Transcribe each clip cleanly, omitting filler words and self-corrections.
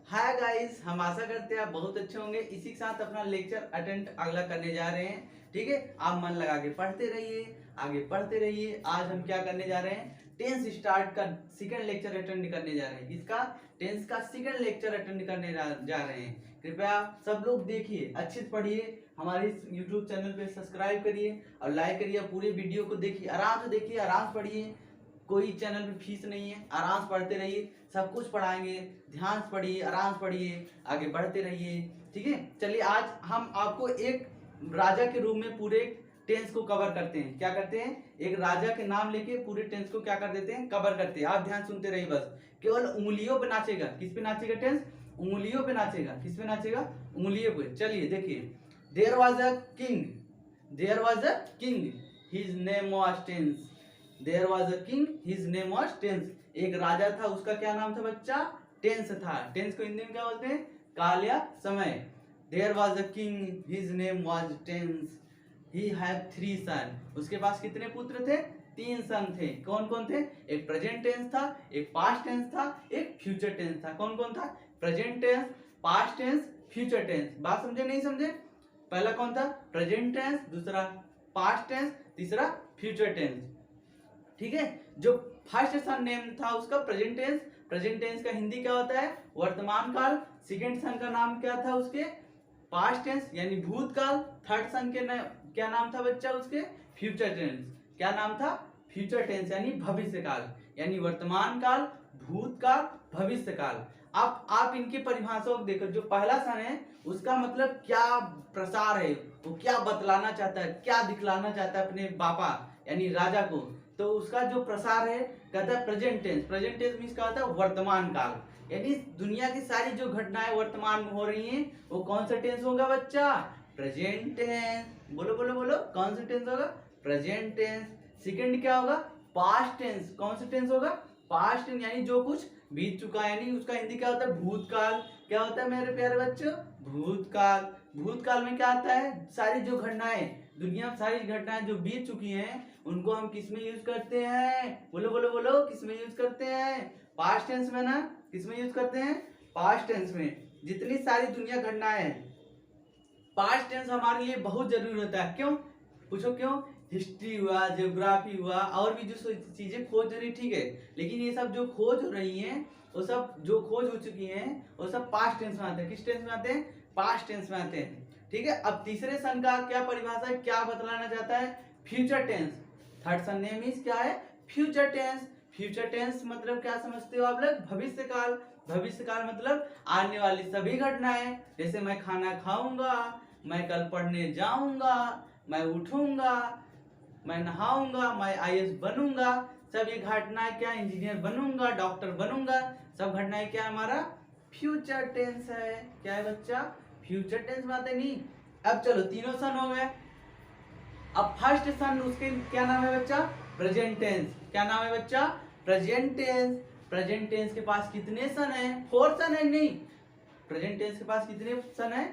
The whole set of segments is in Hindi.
हाय गाइस, हम आशा करते हैं आप बहुत अच्छे होंगे। इसी के साथ अपना लेक्चर अटेंड अगला करने जा रहे हैं। ठीक है, आप मन लगा के पढ़ते रहिए, आगे पढ़ते रहिए। आज हम क्या करने जा रहे हैं, टेंस स्टार्ट का सेकंड लेक्चर अटेंड करने जा रहे हैं। इसका टेंस का सेकंड लेक्चर अटेंड करने जा रहे हैं। कृपया सब लोग देखिए, अच्छे से पढ़िए, हमारे इस यूट्यूब चैनल पे सब्सक्राइब करिए और लाइक करिए। पूरे वीडियो को देखिए, आराम से देखिए, आराम से पढ़िए। कोई चैनल पे फीस नहीं है, आराम से पढ़ते रहिए, सब कुछ पढ़ाएंगे। ध्यान से पढ़िए, आराम से पढ़िए, आगे बढ़ते रहिए। ठीक है, चलिए आज हम आपको एक राजा के रूप में पूरे टेंस को कवर करते हैं। क्या करते हैं, एक राजा के नाम लेके पूरे टेंस को क्या कर देते हैं, कवर करते हैं। आप ध्यान सुनते रहिए, बस केवल उंगलियों पे नाचेगा। किस पे नाचेगा टेंस, उंगलियों पे नाचेगा। किस पे नाचेगा, उंगलियों पे। चलिए देखिए, there was a king, there was a king, his name was tense. There was a king, his name was tense. एक राजा था, उसका क्या नाम था बच्चा, टेंस था। टेंस को हिंदी में क्या बोलते हैं, काल या समय। There was a king, his name was tense, he had 3 son. उसके पास कितने पुत्र थे, 3 सन थे। कौन कौन थे, एक प्रेजेंट टेंस था, एक पास्ट टेंस था, एक फ्यूचर टेंस था। कौन कौन था, present tense, past tense, future tense. बात समझे नहीं समझे, पहला कौन था, प्रेजेंट टेंस, दूसरा पास्ट टेंस, तीसरा फ्यूचर टेंस। ठीक है, जो फर्स्ट सन नेम था उसका प्रेजेंट टेंस। प्रेजेंट टेंस का हिंदी क्या होता है, वर्तमान काल। सेकंड सन का नाम क्या था उसके, पास्ट टेंस यानी भूतकाल। थर्ड सन के क्या नाम था बच्चा उसके, फ्यूचर टेंस। क्या नाम था, फ्यूचर टेंस यानी भविष्य काल, यानी वर्तमान काल, भूतकाल, भविष्य काल। आप इनकी परिभाषाओं को देखो। जो पहला सन है उसका मतलब क्या प्रसार है, वो क्या बतलाना चाहता है, क्या दिखलाना चाहता है अपने बापा यानी राजा को। तो उसका जो प्रसार है कहता है present tense. Present tense means क्या होता है, वर्तमान काल, यानी दुनिया की सारी जो घटनाएं वर्तमान में हो रही हैं वो कौन सा टेंस होगा बच्चा, प्रेजेंट टेंस। बोलो बोलो बोलो, कौन सा टेंस होगा, प्रेजेंट टेंस। सेकंड क्या होगा, पास्ट टेंस। कौन सा टेंस होगा, पास्ट टेंस, यानी जो कुछ बीत चुका है, यानी उसका हिंदी क्या होता है, भूतकाल। क्या होता है मेरे प्यारे बच्चों, भूतकाल। भूतकाल में क्या आता है, सारी जो घटनाएं दुनिया में, सारी घटनाएं जो बीत चुकी हैं उनको हम किस में यूज करते हैं, बोलो बोलो बोलो, किस में यूज करते हैं, पास्ट टेंस में ना। किस में यूज करते हैं, पास्ट टेंस में। जितनी सारी दुनिया घटनाएं हैं, पास्ट टेंस हमारे लिए बहुत जरूरी होता है। क्यों, पूछो क्यों, हिस्ट्री हुआ, ज्योग्राफी हुआ, और भी जो चीजें खोज रही, ठीक है, लेकिन ये सब जो खोज हो रही हैं, वो सब जो खोज हो चुकी हैं वो सब पास्ट टेंस में आते हैं। किस टेंस में आते हैं, पास्ट टेंस में आते हैं। ठीक है, अब तीसरे सन का क्या परिभाषा है, क्या बतलाना चाहता है, future tense. Third son name is क्या है, फ्यूचर टेंस। फ्यूचर टेंस मतलब क्या समझते हो आप लोग, भविष्य काल। भविष्य काल मतलब आने वाली सभी घटनाएं, जैसे मैं खाना खाऊंगा, मैं कल पढ़ने जाऊंगा, मैं उठूंगा, मैं नहाऊंगा, मैं आईएएस बनूंगा। सब ये घटनाएं क्या, इंजीनियर बनूंगा, डॉक्टर बनूंगा, सब घटनाएं क्या हमारा फ्यूचर टेंस है। क्या है बच्चा, फ्यूचर टेंस बात है नहीं। अब चलो तीनों सन हो गए। अब फर्स्ट सन उसके क्या नाम है बच्चा, प्रेजेंट टेंस। क्या नाम है बच्चा, प्रेजेंट टेंस। प्रेजेंट टेंस के पास कितने सन है, 4 सन है नहीं, प्रेजेंट टेंस के पास कितने सन है,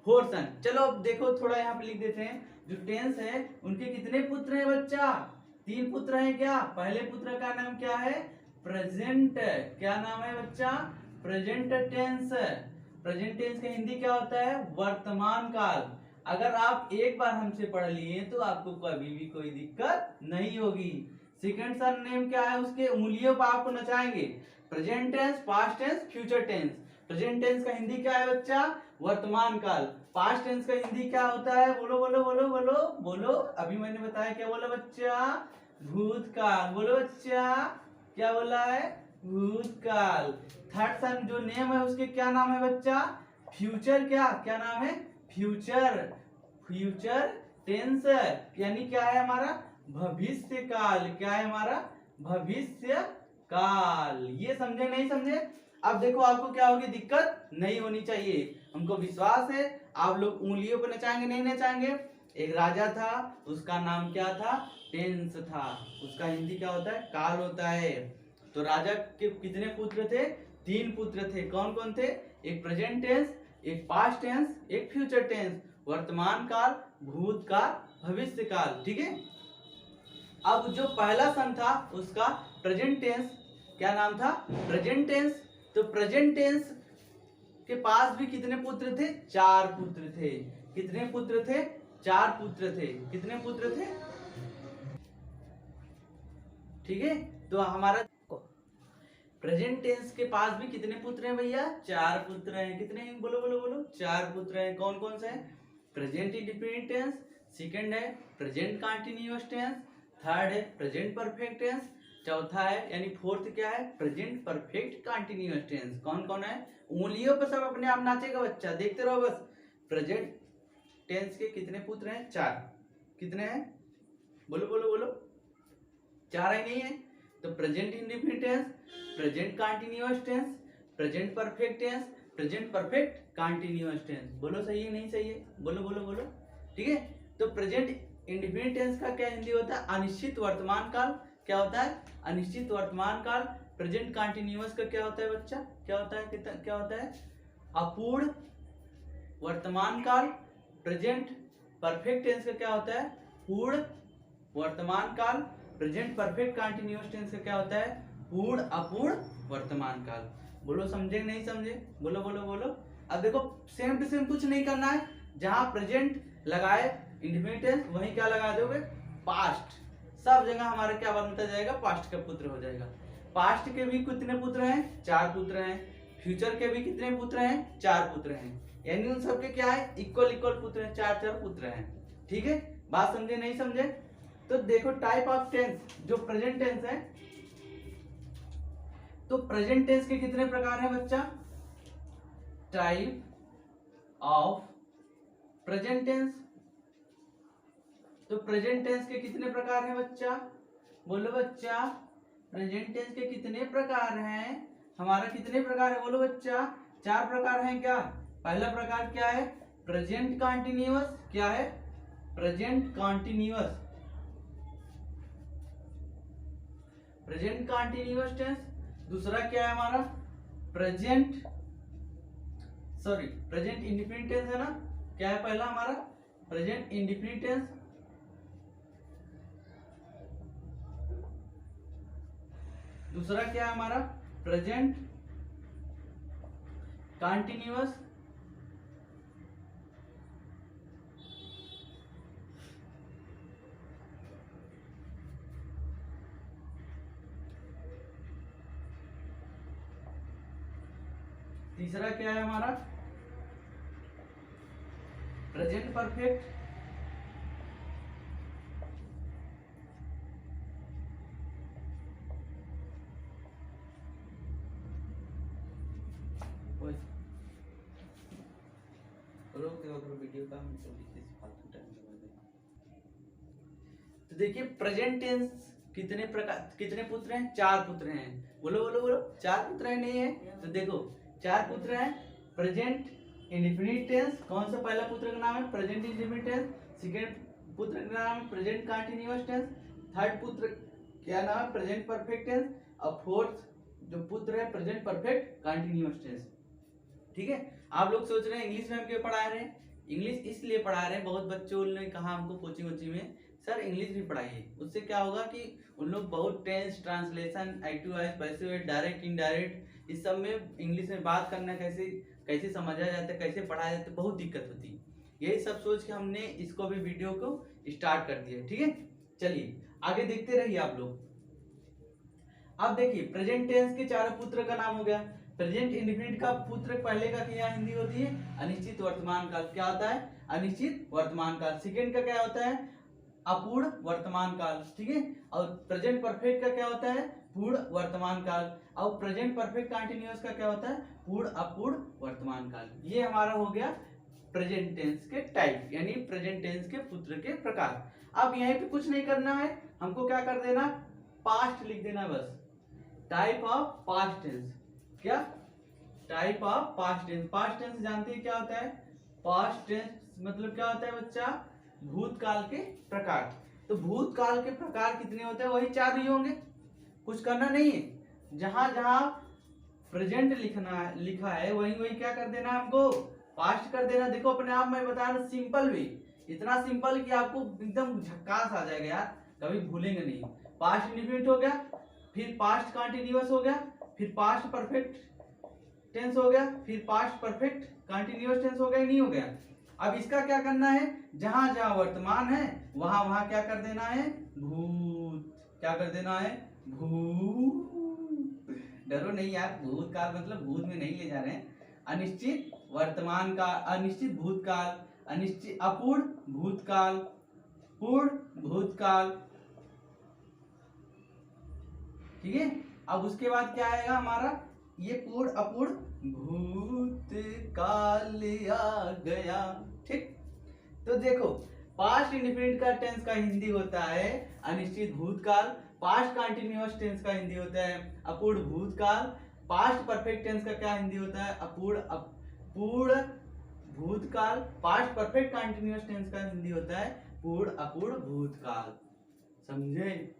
4 सन। चलो अब देखो, थोड़ा यहाँ पे लिख देते हैं। जो टेंस है उनके कितने पुत्र हैं बच्चा, 3 पुत्र हैं। क्या, पहले पुत्र का नाम क्या है, प्रेजेंट। क्या नाम है बच्चा, प्रेजेंट टेंस। प्रेजेंट टेंस का हिंदी क्या होता है, वर्तमान काल। अगर आप एक बार हमसे पढ़ लिए तो आपको कभी भी कोई दिक्कत नहीं होगी। सेकंड सन नेम क्या है, उसके उंगलियों पर आपको नचाएंगे। Present tense, past tense, future tense. Present tense का हिंदी क्या है बच्चा, वर्तमान काल। पास्ट टेंस का हिंदी क्या होता है, बोलो बोलो बोलो बोलो बोलो, अभी मैंने बताया क्या बोला बच्चा, भूतकाल। बोलो बच्चा, क्या बोला है, भूतकाल। थर्ड सन जो नेम है उसके क्या नाम है बच्चा, फ्यूचर। क्या क्या नाम है, फ्यूचर। फ्यूचर टेंस यानी क्या है हमारा, भविष्य काल। क्या है हमारा, भविष्य काल। ये समझे नहीं समझे, अब देखो आपको क्या होगी, दिक्कत नहीं होनी चाहिए। हमको विश्वास है आप लोग उंगलियों पर नचाएंगे नहीं नचाएंगे। एक राजा था, उसका नाम क्या था, टेंस था। उसका हिंदी क्या होता है, काल होता है। तो राजा के कितने पुत्र थे, 3 पुत्र थे। कौन कौन थे, एक प्रेजेंट टेंस, एक पास्ट टेंस, एक फ्यूचर टेंस। वर्तमान काल, भूतकाल, भविष्य काल। ठीक है, अब जो पहला सन था उसका प्रेजेंट टेंस, क्या नाम था, प्रेजेंट टेंस। तो प्रेजेंट टेंस के पास भी कितने पुत्र थे? 4 पुत्र थे। कितने पुत्र थे? 4 पुत्र थे। कितने पुत्र थे? ठीक है, तो हमारा प्रेजेंट टेंस के पास भी कितने पुत्र हैं भैया? 4 पुत्र हैं। कितने हैं? बोलो बोलो बोलो। 4 पुत्र हैं। कौन कौन से हैं? प्रेजेंट इंडिफिनिट टेंस, सेकंड है प्रेजेंट कंटीन्यूअस टेंस, थर्ड है प्रेजेंट परफेक्ट टेंस, चौथा है यानी फोर्थ क्या है? Present perfect continuous tense. कौन कौन है? उंगलियों पर सब अपने आप नाचेगा बच्चा, देखते रहो बस। प्रेजेंट टेंस के कितने पुत्र हैं? 4। कितने हैं? बोलो बोलो बोलो। 4 है नहीं है? तो present indefinite tense, present continuous tense, present perfect tense, present perfect continuous tense. बोलो सही है नहीं सही है? बोलो बोलो बोलो। ठीक है, तो प्रेजेंट इंडिफिनिट टेंस का क्या हिंदी होता है? अनिश्चित वर्तमान काल। क्या होता है? अनिश्चित वर्तमान काल। प्रेजेंट कंटीन्यूअस का क्या होता है बच्चा? क्या होता है? क्या होता है? अपूर्ण वर्तमान काल। प्रेजेंट परफेक्ट टेंस का क्या होता है? पूर्ण वर्तमान काल। प्रेजेंट परफेक्ट कंटीन्यूअस टेंस का क्या होता है? पूर्ण अपूर्ण वर्तमान काल। बोलो समझे नहीं समझे? बोलो बोलो बोलो। अब देखो सेम टू सेम कुछ नहीं करना है, जहां प्रेजेंट लगाए इंडिफिनिट टेंस वहीं क्या लगा दोगे? पास्ट। सब जगह हमारा क्या बनता जाएगा? पास्ट का पुत्र हो जाएगा। पास्ट के भी कितने पुत्र हैं? 4 पुत्र हैं। फ्यूचर के भी कितने पुत्र हैं? 4 पुत्र हैं। यानी उन सबके क्या है? इक्वल इक्वल पुत्र हैं, 4 पुत्र हैं। ठीक है, बात समझे नहीं समझे? तो देखो टाइप ऑफ टेंस जो प्रेजेंट टेंस है, तो प्रेजेंट टेंस के कितने प्रकार हैं बच्चा? Type of present tense. तो प्रेजेंट टेंस के कितने प्रकार हैं बच्चा? बोलो बच्चा, प्रेजेंट टेंस के कितने प्रकार हैं? हमारा कितने प्रकार है? बोलो बच्चा। 4 प्रकार हैं। क्या? पहला प्रकार क्या है? Present continuous. क्या है? Present continuous. Present continuous tense. दूसरा क्या है हमारा? प्रेजेंट इंडिफिनिट टेंस है ना? क्या है पहला हमारा? Present indefinite tense. दूसरा क्या है हमारा? Present continuous. तीसरा क्या है हमारा? Present perfect. वीडियो का तो देखिए प्रेजेंट टेंस कितने प्रकार, कितने पुत्र हैं? 4 पुत्र हैं। बोलो बोलो बोलो। 4 पुत्र हैं नहीं है? तो देखो 4 पुत्र हैं। प्रेजेंट इंडिफिनिट टेंस, कौन सा पहला पुत्र का नाम है? Present indefinite tense. सेकंड पुत्र का नाम है प्रेजेंट कंटीन्यूअस टेंस। थर्ड पुत्र क्या नाम है? Present perfect tense. और फोर्थ जो पुत्र है प्रेजेंट परफेक्ट कंटीन्यूअस टेंस। ठीक है, आप लोग सोच रहे हैं इंग्लिश में हम क्यों पढ़ा रहे हैं? इंग्लिश इसलिए पढ़ा रहे हैं, बहुत बच्चों ने कहा हमको कोचिंग वोचिंग में सर इंग्लिश भी पढ़ाइए। उससे क्या होगा कि उन लोग बहुत tense, translation, active voice, passive voice, direct indirect, इस सब में इंग्लिश में बात करना कैसे कैसे समझा जाता है, कैसे पढ़ाया जाता है, बहुत दिक्कत होती है। यही सब सोच के हमने इसको भी वीडियो को स्टार्ट कर दिया। ठीक है, चलिए आगे देखते रहिए आप लोग। अब देखिए प्रेजेंट टेंस के 4 पुत्र का नाम हो गया। प्रेजेंट इंडिफिनिट का पुत्र पहले का क्या हिंदी होती है? अनिश्चित वर्तमान काल। क्या होता है? अनिश्चित वर्तमान काल। सेकंड का क्या होता है? अपूर्ण वर्तमान काल। ठीक है, और प्रेजेंट परफेक्ट का क्या होता है? पूर्ण वर्तमान काल। और प्रेजेंट परफेक्ट कंटीन्यूअस का क्या होता है? पूर्ण अपूर्ण वर्तमान काल। ये हमारा हो गया प्रेजेंट टेंस के टाइप, यानी प्रेजेंट टेंस के पुत्र के प्रकार। अब यहीं पे कुछ नहीं करना है, हमको क्या कर देना? पास्ट लिख देना बस। Type of past tense. क्या? Type of past tense. Past tense जानते हैं क्या होता है? पास्ट टेंस मतलब क्या होता है बच्चा? भूतकाल के प्रकार। तो भूतकाल के प्रकार कितने होते हैं? वही 4 ही होंगे, कुछ करना नहीं है। जहां जहां प्रेजेंट लिखा है वही वही क्या कर देना है हमको? पास्ट कर देना। देखो अपने आप में बता रहा, सिंपल भी, इतना सिंपल कि आपको एकदम झक्कास आ जाएगा यार, कभी भूलेंगे नहीं। पास्ट इंडिफिनिट हो गया, फिर पास्ट कंटीन्यूअस हो गया, फिर पास्ट परफेक्ट टेंस हो गया, फिर पास्ट परफेक्ट कंटिन्यूअस टेंस हो गया, नहीं हो गया। अब इसका क्या करना है, जहां जहां वर्तमान है वहां वहां क्या कर देना है, भूत। क्या कर देना है, भूत। डरो नहीं यार, भूतकाल मतलब भूत में नहीं ले जा रहे हैं। अनिश्चित वर्तमान काल, अनिश्चित भूतकाल, अनिश्चित अपूर्ण भूतकाल, पूर्ण भूतकाल, ठीक है। अब उसके बाद क्या आएगा हमारा, ये पूर्ण अपूर्ण भूतकाल आ गया, ठीक। तो देखो पास्ट इंडिफिनिट का टेंस का हिंदी होता है अनिश्चित भूतकाल, पास्ट कंटिन्यूअस टेंस का हिंदी होता है अपूर्ण भूतकाल, पास्ट परफेक्ट टेंस का क्या हिंदी होता है, अपूर्ण भूतकाल, पास्ट परफेक्ट कंटिन्यूअस टेंस का हिंदी होता है पूर्ण अपूर्ण भूतकाल। समझे?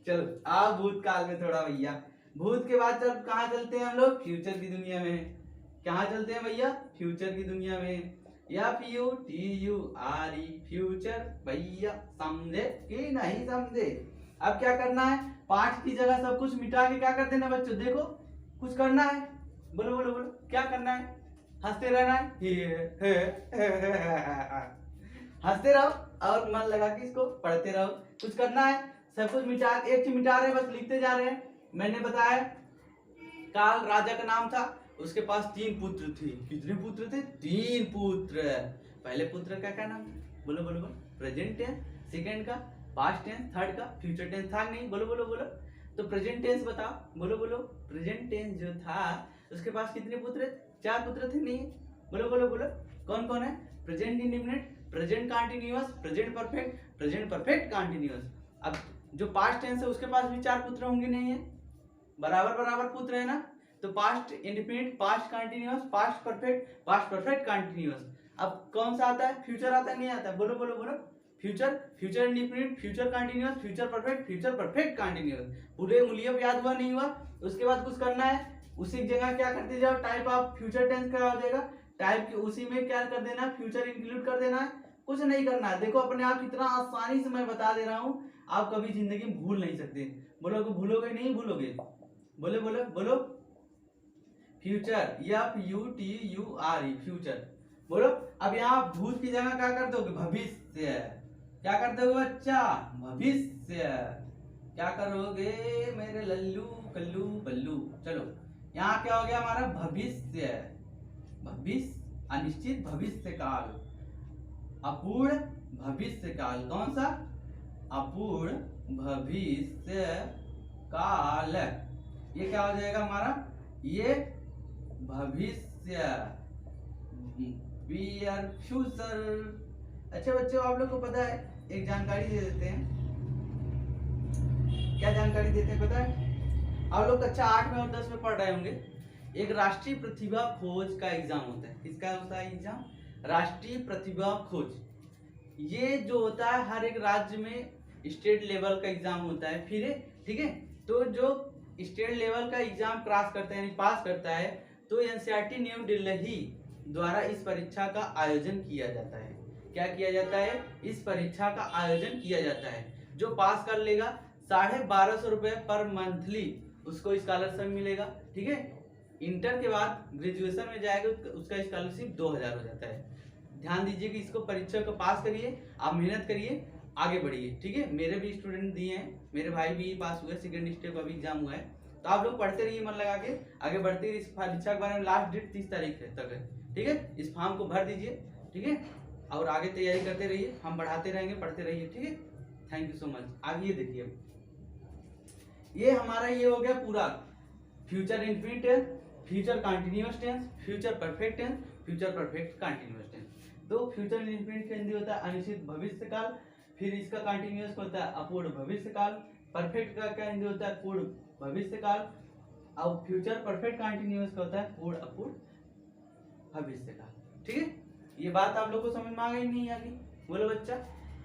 चलो आप भूतकाल में थोड़ा भैया, भूत के बाद जब कहाँ चलते हैं हम लोग, फ्यूचर की दुनिया में। कहाँ चलते हैं भैया, फ्यूचर की दुनिया में। FUTURE फ्यूचर भैया, समझे कि नहीं समझे? अब क्या करना है, पास्ट की जगह सब कुछ मिटा के क्या कर देना बच्चों, देखो कुछ करना है, बोलो बोलो बोलो, क्या करना है, हंसते रहना है। हंसते रहो और मन लगा के इसको पढ़ते रहो, कुछ करना है, सब कुछ मिटा, एक चीज मिटा रहे हैं, बस लिखते जा रहे हैं। मैंने बताया काल राजा का नाम था, उसके पास 3 पुत्र थे। कितने पुत्र थे, 3 पुत्र। पहले पुत्र का क्या नाम, बोलो बोलो बोलो, प्रेजेंट टेंस, सेकंड का पास्ट टेंस, थर्ड का फ्यूचर टेंस था नहीं, बोलो बोलो बोलो। तो प्रेजेंट टेंस बताओ, बोलो बोलो, प्रेजेंट टेंस जो था उसके पास कितने पुत्र, 4 पुत्र थे, नहीं, बोलो बोलो बोलो, कौन कौन है, present indefinite, present continuous, present perfect, present perfect continuous. अब जो पास्ट टेंस है उसके पास भी 4 पुत्र होंगे, नहीं है, बराबर बराबर पुत्र है ना। तो past indefinite, past continuous, past perfect continuous. अब कौन सा आता है, फ्यूचर आता है, नहीं आता, बोलो बोलो बोलो, future, future indefinite, future continuous, future perfect continuous. पूरे मूल्य याद हुआ नहीं हुआ? उसके बाद कुछ करना है, उसी जगह क्या करते जाओ, टाइप ऑफ फ्यूचर टेंस का हो जाएगा, टाइप की उसी में क्या कर देना है, फ्यूचर इंक्लूड कर देना है, कुछ नहीं करना है। देखो अपने आप कितना आसानी से मैं बता दे रहा हूँ, आप कभी जिंदगी में भूल नहीं सकते। बोलोगे, भूलोगे नहीं भूलोगे, बोले बोलो बोलो, फ्यूचर, FUTURE फ्यूचर, बोलो। अब यहाँ भूत की जगह क्या कर दोगे, भविष्य। क्या कर दोगे बच्चा, भविष्य। क्या करोगे मेरे लल्लू कल्लू बल्लू, चलो यहाँ क्या हो गया हमारा, भविष्य, भविष्य, अनिश्चित भविष्य काल, अपूर्ण भविष्य काल, कौन सा, अपूर्ण भविष्य काल। ये क्या हो जाएगा हमारा, ये भविष्य, फ्यूचर। अच्छा बच्चों, आप लोग को पता है, एक जानकारी दे देते हैं। क्या जानकारी देते हैं पता है? आप लोग कक्षा 8 में और 10 में पढ़ रहे होंगे, एक राष्ट्रीय प्रतिभा खोज का एग्जाम होता है। किसका होता है एग्जाम, राष्ट्रीय प्रतिभा खोज। ये जो होता है हर एक राज्य में स्टेट लेवल का एग्जाम होता है, फिर ठीक है। तो जो स्टेट लेवल का एग्जाम क्रॉस करता है, यानी पास करता है, तो NCERT न्यू दिल्ली द्वारा इस परीक्षा का आयोजन किया जाता है। क्या किया जाता है, इस परीक्षा का आयोजन किया जाता है। जो पास कर लेगा 1250 रुपए पर मंथली उसको स्कॉलरशिप मिलेगा, ठीक है। इंटर के बाद ग्रेजुएशन में जाएगा, उसका स्कॉलरशिप 2000 हो जाता है। ध्यान दीजिए कि इसको परीक्षा को पास करिए, आप मेहनत करिए, आगे बढ़िए, ठीक है। मेरे भी स्टूडेंट दिए हैं, मेरे भाई भी पास हुए, सेकंड स्टेप अभी एग्जाम हुआ है। तो आप लोग पढ़ते रहिए, मन लगा के आगे बढ़ते रहिए। इस परीक्षा के बारे में लास्ट डेट 30 तारीख है तक है, ठीक है। इस फॉर्म को भर दीजिए, ठीक है, और आगे तैयारी करते रहिए, हम बढ़ाते रहेंगे, पढ़ते रहिए, ठीक है। Thank you so much. आगे देखिए, ये हमारा ये हो गया पूरा future indefinite tense, future continuous tense, future perfect tense, future perfect continuous tense. तो फ्यूचर इंडेफिनिट का हिंदी होता है अनिश्चित भविष्य काल, फिर इसका कंटीन्यूअस होता है अपूर्ण भविष्य काल, परफेक्ट का क्या हिंदी होता है पूर्ण भविष्य काल, और फ्यूचर परफेक्ट कंटीन्यूअस का होता है पूर्ण अपूर्ण भविष्य काल, ठीक है। ये बात आप लोग को समझ में आ गई नहीं आ गई, बोलो बच्चा।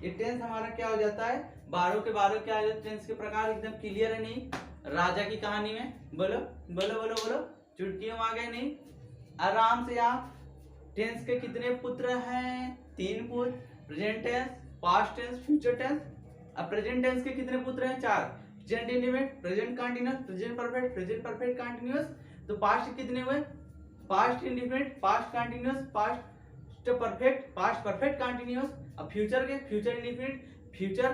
ये टेंस हमारा क्या हो जाता है, 12 के 12 क्या है, टेंस के प्रकार एकदम क्लियर है नहीं, राजा की कहानी में, बोलो बोलो बोलो बोलो, चुटकियों आ गए नहीं, आराम से। आप टेंस के कितने पुत्र हैं, 3 पुत्र, present tense, past tense, future tense. अब प्रेजेंट टेंस के कितने पुत्र हैं, 4, present indefinite, present continuous, present perfect, present perfect continuous. तो पास्ट कितने हुए? Past indefinite, past continuous, past perfect, past perfect continuous. अब फ्यूचर के, future indefinite, future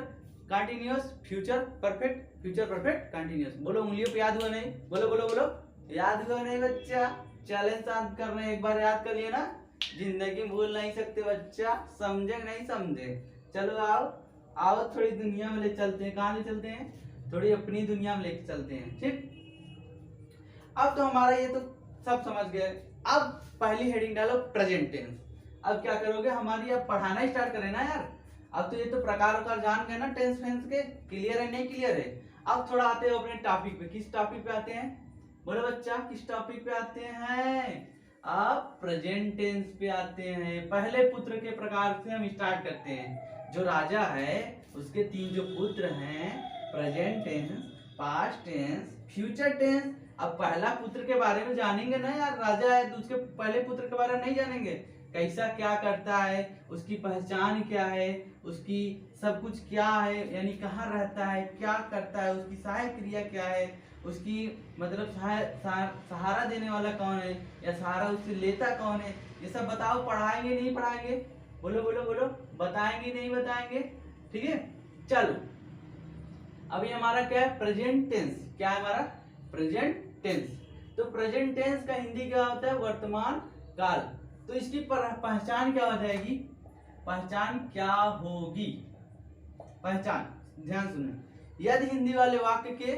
continuous, future perfect, future perfect continuous. बोलो उंगलियों पे याद हुआ नहीं? बोलो बोलो बोलो, याद हुआ नहीं बच्चा? चैलेंज शांत कर रहे हैं, एक बार याद कर लिए ना, जिंदगी भूल नहीं सकते बच्चा। समझे नहीं समझे? चलो आओ आओ, थोड़ी दुनिया में ले चलते हैं। कहाँ ले चलते हैं? थोड़ी अपनी दुनिया में लेके चलते हैं, ठीक। अब तो हमारा ये तो सब समझ गए। अब पहली हेडिंग डालो प्रेजेंट टेंस। अब क्या करोगे? हमारी अब पढ़ाना स्टार्ट करें ना यार। अब तो ये तो प्रकार जान गए ना टेंस फेंस के। क्लियर है नहीं क्लियर है? अब थोड़ा आते हो अपने टॉपिक पे। किस टॉपिक पे आते हैं? बोलो बच्चा, किस टॉपिक पे आते हैं? अब प्रेजेंट टेंस पे आते हैं। पहले पुत्र के प्रकार से हम स्टार्ट करते हैं। जो राजा है उसके 3 जो पुत्र हैं, present tense, past tense, future tense. अब पहला पुत्र के बारे में जानेंगे ना यार, राजा है तो उसके पहले पुत्र के बारे में नहीं जानेंगे? कैसा क्या करता है, उसकी पहचान क्या है, उसकी सब कुछ क्या है, यानी कहाँ रहता है, क्या करता है, उसकी सहायक क्रिया क्या है, उसकी मतलब सहारा देने वाला कौन है, या सहारा उससे लेता कौन है, ये सब बताओ। पढ़ाएंगे नहीं पढ़ाएंगे? बोलो बोलो बोलो, बताएंगे नहीं बताएंगे? ठीक है, चलो अभी हमारा क्या है? Present tense. क्या है हमारा? Present tense. तो प्रेजेंट टेंस का हिंदी क्या होता है? वर्तमान काल। तो इसकी पहचान क्या हो जाएगी? पहचान क्या होगी? पहचान ध्यान सुने। यदि हिंदी वाले वाक्य के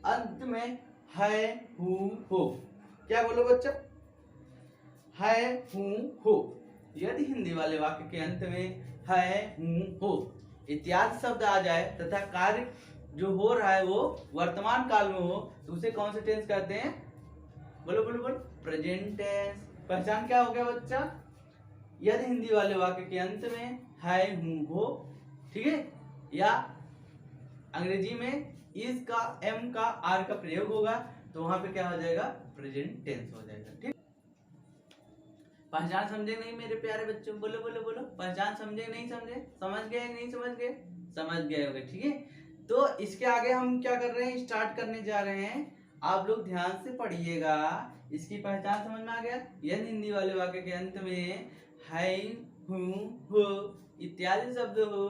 अंत में है, हूं, हो। क्या बोलो बच्चा? है, हूं, हो। यदि हिंदी वाले वाक्य के अंत में है, हूं, हो इत्यादि शब्द आ जाए तथा कार्य जो हो रहा है वो वर्तमान काल में हो, तो उसे कौन से टेंस कहते हैं? बोलो बोलो बोलो, प्रेजेंट टेंस। पहचान क्या हो गया बच्चा? यदि हिंदी वाले वाक्य के अंत में है, हूं, हो, ठीक है, या अंग्रेजी में इज का, एम का, आर का प्रयोग होगा, तो वहां पे क्या हो जाएगा? प्रेजेंट टेंस हो जाएगा, ठीक। पहचान समझे नहीं मेरे प्यारे बच्चों? बोलो बोलो बोलो, पहचान समझे नहीं समझे? समझ गए नहीं समझ गए? समझ गए होंगे, ठीक है। तो इसके आगे हम क्या कर रहे हैं? स्टार्ट करने जा रहे हैं। आप लोग ध्यान से पढ़िएगा। इसकी पहचान समझ में आ गया? यदि हिंदी वाले वाक्य के अंत में है, हूं, हो इत्यादि शब्द हो,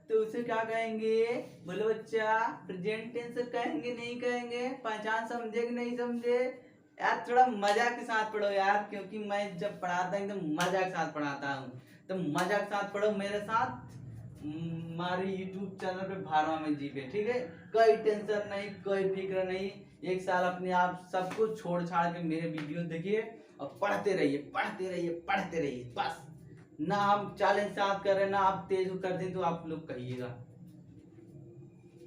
तो उसे क्या कहेंगे? बोलो बच्चा, प्रेजेंट टेंस कहेंगे नहीं कहेंगे? पहचान समझे कि नहीं समझे? यार थोड़ा मजा के साथ पढ़ो यार, क्योंकि मैं जब पढ़ाता हूँ एकदम मजा के साथ पढ़ाता हूँ। तो मजा के साथ पढ़ो मेरे साथ। हमारे YouTube चैनल पे 12वां में जी पे, ठीक है। कोई टेंशन नहीं, कोई फिक्र नहीं। एक साल अपने आप सब कुछ छोड़ छाड़ के मेरे वीडियो देखिए और पढ़ते रहिए पढ़ते रहिए पढ़ते रहिए। बस ना हम चैलेंज साथ कर रहे, ना आप तेज कर दें तो आप लोग कहिएगा,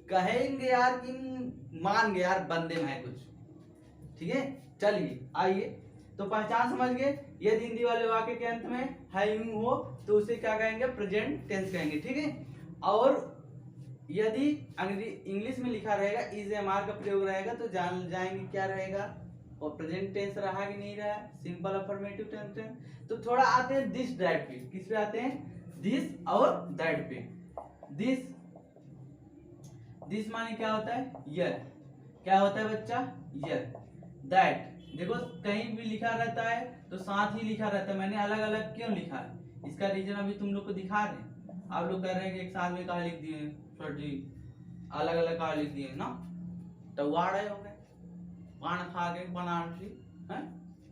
कहेंगे यार कि मान गए यार बंदे में कुछ, ठीक है। चलिए आइए, तो पहचान समझ गए। यदि हिंदी वाले वाक्य के अंत में है, यूं हो, तो उसे क्या कहेंगे? प्रेजेंट टेंस कहेंगे, ठीक है। और यदि इंग्लिश में लिखा रहेगा, इज एम आर का प्रयोग रहेगा, तो जान जाएंगे क्या रहेगा, और प्रेजेंट टेंस रहा कि नहीं रहा, सिंपल अफर्मेटिव टेंस। तो थोड़ा आते हैं दिस दैट पे। किस पे आते हैं? दिस और दैट पे। दिस माने क्या होता है? यह। क्या होता है बच्चा? यह। दैट देखो कहीं भी लिखा रहता है तो साथ ही लिखा रहता है। मैंने अलग अलग क्यों लिखा है, इसका रीजन अभी तुम लोग को दिखा रहे हैं। आप लोग कह रहे हैं कि एक साथ में कहा लिख दिए सर जी, अलग अलग कहा लिख दिए ना, तो वाड़े हो गए, पान खा के बनारसी हैं।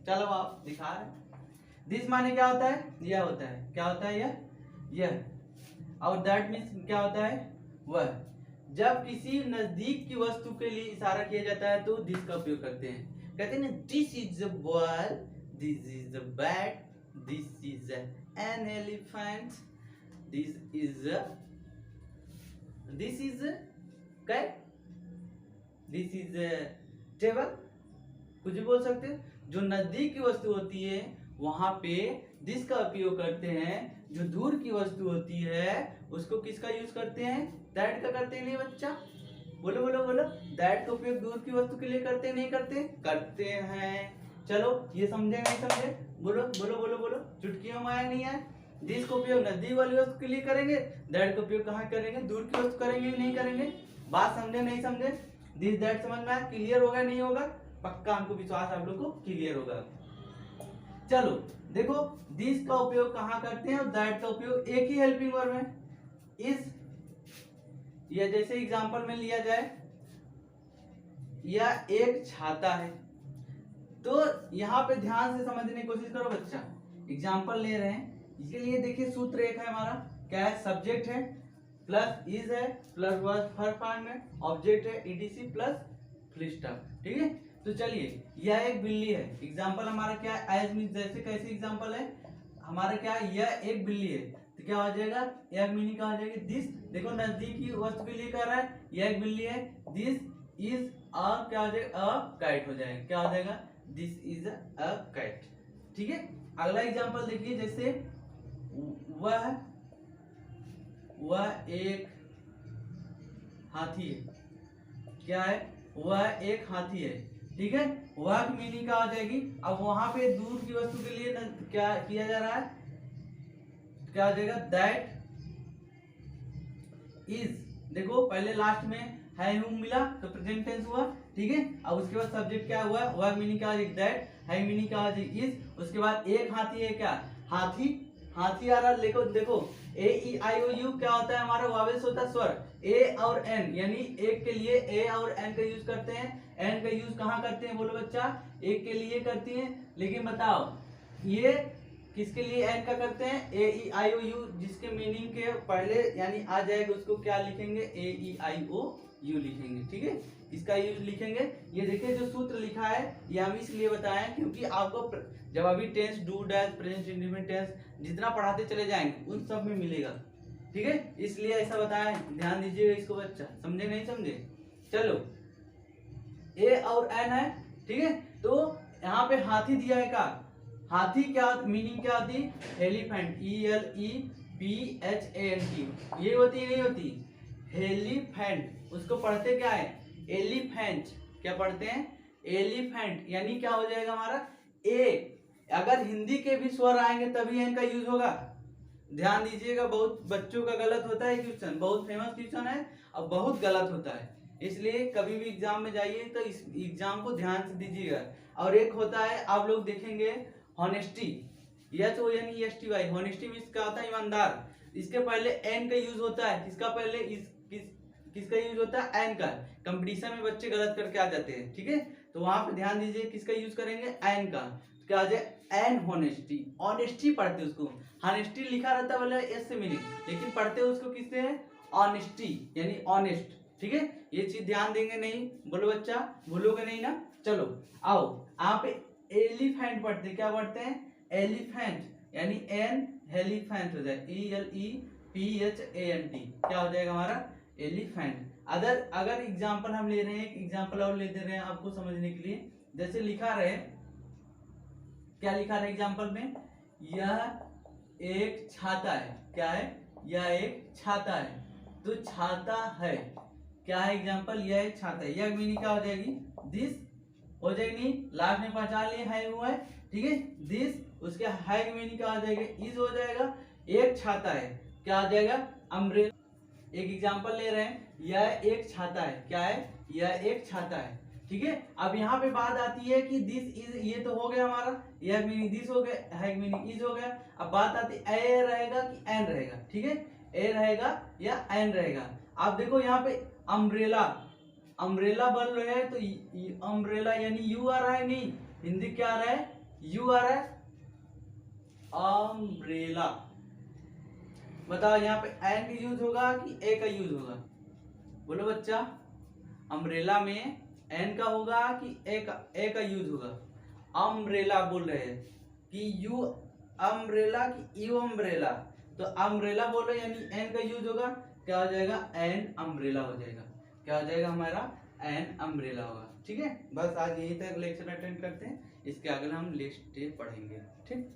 चलो आप दिखा रहे। दिस माने क्या होता है? यह होता है। क्या होता है? यह। और दैट मीन्स क्या होता है? वह। जब किसी नजदीक की वस्तु के लिए इशारा किया जाता है तो दिस का उपयोग करते हैं। कहते हैं ना, this is a ball, this is a bat, this is an elephant, this is cat, this is table. कुछ भी बोल सकते हैं। जो नजदीक की वस्तु होती है वहां पे दिस का उपयोग करते हैं। जो दूर की वस्तु होती है उसको किसका यूज करते हैं? दैट का करते हैं नहीं बच्चा? बोलो बोलो बोलो, दैट का उपयोग दूर की वस्तु के लिए करते हैं नहीं करते? करते हैं। चलो ये समझे नहीं समझे? बोलो बोलो बोलो बोलो, चुटकियों में आया नहीं आया? दिस का उपयोग नजदीक वाली वस्तु के लिए करेंगे, दैट का उपयोग कहाँ करेंगे? दूर की वस्तु करेंगे नहीं करेंगे? बात समझे नहीं समझे? दिस दैट समझ में आया? क्लियर होगा नहीं होगा? पक्का हमको विश्वास आप लोग को क्लियर होगा। चलो देखो, दिस का उपयोग कहाँ करते हैं और दैट का उपयोग एक ही हेल्पिंग वर्ब में। इस या जैसे एग्जांपल में लिया जाए, यह एक छाता है, तो यहाँ पे ध्यान से समझने की कोशिश करो बच्चा। एग्जांपल ले रहे हैं, इसके लिए देखिए सूत्र एक है हमारा, क्या है? सब्जेक्ट है प्लस इज है प्लस वर्ब फर्स्ट पार्ट में, ऑब्जेक्ट है ईटीसी प्लस फुल स्टॉप। ठीक है, तो चलिए, यह एक बिल्ली है। एग्जांपल हमारा क्या है? एज मीन जैसे कैसे एग्जांपल है हमारा, क्या है? यह एक बिल्ली है, तो क्या हो जाएगा? यह मीनिंग क्या हो जाएगी? दिस, देखो नजदीकी वस्तु के लिए कर रहा है, यह एक बिल्ली है, दिस इज अ, क्या हो जाएगा? अ काइट हो जाएगा। क्या हो जाएगा? This is a kite. ठीक है, अगला एग्जांपल देखिए, जैसे वह एक हाथी है। क्या है? वह एक हाथी है। ठीक है, वह की मीनिंग क्या हो जाएगी? अब वहां पे दूर की वस्तु के लिए क्या किया जा रहा है? क्या हो जाएगा? दैट इज, देखो पहले लास्ट में है हूं मिला तो प्रेजेंट टेंस हुआ। ठीक है, अब उसके बाद सब्जेक्ट क्या हुआ? वह मीनिंग क्या हो जाएगी? दैट, है मीनिंग क्या हो जाएगी? इज। उसके बाद एक हाथी है, क्या? हाथी, हाथी आ रहा। देखो देखो, ए ई आई ओ यू क्या होता है हमारा? वावेस होता है स्वर। ए और एन, यानी एक के लिए ए और एन का यूज करते हैं। एन का यूज कहाँ करते हैं बोलो बच्चा? एक के लिए करती हैं, लेकिन बताओ ये किसके लिए एन का करते हैं? ए ई आई ओ यू, जिसके मीनिंग के पहले यानी आ जाएगा उसको क्या लिखेंगे? ए ई आई ओ यू लिखेंगे। ठीक है, इसका यूज लिखेंगे। ये देखिए जो सूत्र लिखा है ये हम इसलिए बताए क्योंकि आपको जब अभी tense, do dash, present indefinite tense जितना पढ़ाते चले जाएंगे उन सब में मिलेगा। ठीक है, इसलिए ऐसा बताया, ध्यान दीजिएगा इसको बच्चा। समझे नहीं समझे? चलो, ए और एन है। ठीक है, तो यहाँ पे हाथी दिया है का? हाथी क्या मीनिंग क्या होती? Elephant, E L E P H A N T, ये होती नहीं होती? एलिफेंट। उसको पढ़ते क्या है? एलिफेंट। क्या पढ़ते हैं? एलिफेंट। यानी क्या हो जाएगा हमारा? ए। अगर हिंदी के भी स्वर आएंगे तभी एन का यूज होगा। ध्यान दीजिएगा, बहुत बच्चों का गलत होता है क्वेश्चन, बहुत फेमस क्वेश्चन है और बहुत गलत होता है। इसलिए कभी भी एग्जाम में जाइए तो इस एग्जाम को ध्यान से दीजिएगा। और एक होता है, आप लोग देखेंगे, honesty, H O N E S T Y. Honesty means क्या होता है? ईमानदार। इसके पहले एन का यूज होता है। किसका पहले? किसका यूज होता है? एन का। कंपटीशन में बच्चे गलत करके आ जाते हैं। ठीक है, तो वहां पे ध्यान दीजिए, किसका यूज करेंगे? एन का। तो क्या आ जाए? N honesty. ऑनेस्टी पढ़ते उसको, हॉनेस्टी लिखा रहता है बोले एस से मीनिंग, लेकिन पढ़ते उसको किससे है? ऑनेस्टी, यानी ऑनेस्ट। ठीक है, ये चीज ध्यान देंगे नहीं? बोलो बच्चा, भूलोगे नहीं ना? चलो आओ, यहाँ पे एलिफेंट पढ़ते, क्या पढ़ते हैं? एलिफेंट, यानी एन एलिफेंट हो जाए, E L E P H A N T. क्या हो जाएगा हमारा? एलिफेंट। अगर एग्जाम्पल हम ले रहे हैं, एग्जाम्पल और ले दे रहे हैं आपको समझने के लिए, जैसे लिखा रहे, क्या लिखा रहे एग्जाम्पल में? यह एक छाता है। क्या है? यह एक छाता है, तो छाता है। क्या है एग्जाम्पल? यह एक छाता है। यह मीनिंग क्या हो जाएगी? दिस हो जाएगी, लास्ट में पहचान लिए है हुआ है। ठीक है, दिस, उसके है की मीनिंग क्या हो जाएगा? इज हो जाएगा। एक छाता है, क्या आ जाएगा? अम्ब्रेला। एक एग्जाम्पल ले रहे हैं, यह एक छाता है। क्या है? यह एक छाता है। ठीक है, अब यहाँ पे बात आती है कि दिस इज, ये तो हो गया हमारा, यह मीनिंग दिस हो गया, है मीनिंग इज हो गया। अब बात आती है ए रहेगा कि एन रहेगा। ठीक है, ए रहेगा या एन रहेगा। आप देखो यहाँ पे अम्ब्रेला, अम्ब्रेला बन रहे हैं, तो अम्ब्रेला यानी यू आ रहा है, नहीं हिंदी क्या आ रहा है? यू आ रहा है, अम्ब्रेला। बताओ यहाँ पे एन का यूज होगा कि ए का यूज होगा? बोलो बच्चा, अम्ब्रेला में एन का होगा कि ए का यूज होगा? अम्ब्रेला बोल रहे हैं कि यू अम्ब्रेला कि यू अम्ब्रेला, तो अम्ब्रेला बोल रहे यानी एन का यूज होगा। क्या हो जाएगा? एन अम्ब्रेला हो जाएगा। क्या हो जाएगा हमारा? एन अम्ब्रेला होगा। ठीक है, बस आज यहीं तक लेक्चर अटेंड करते हैं, इसके अगले हम नेक्स्ट डे पढ़ेंगे। ठीक।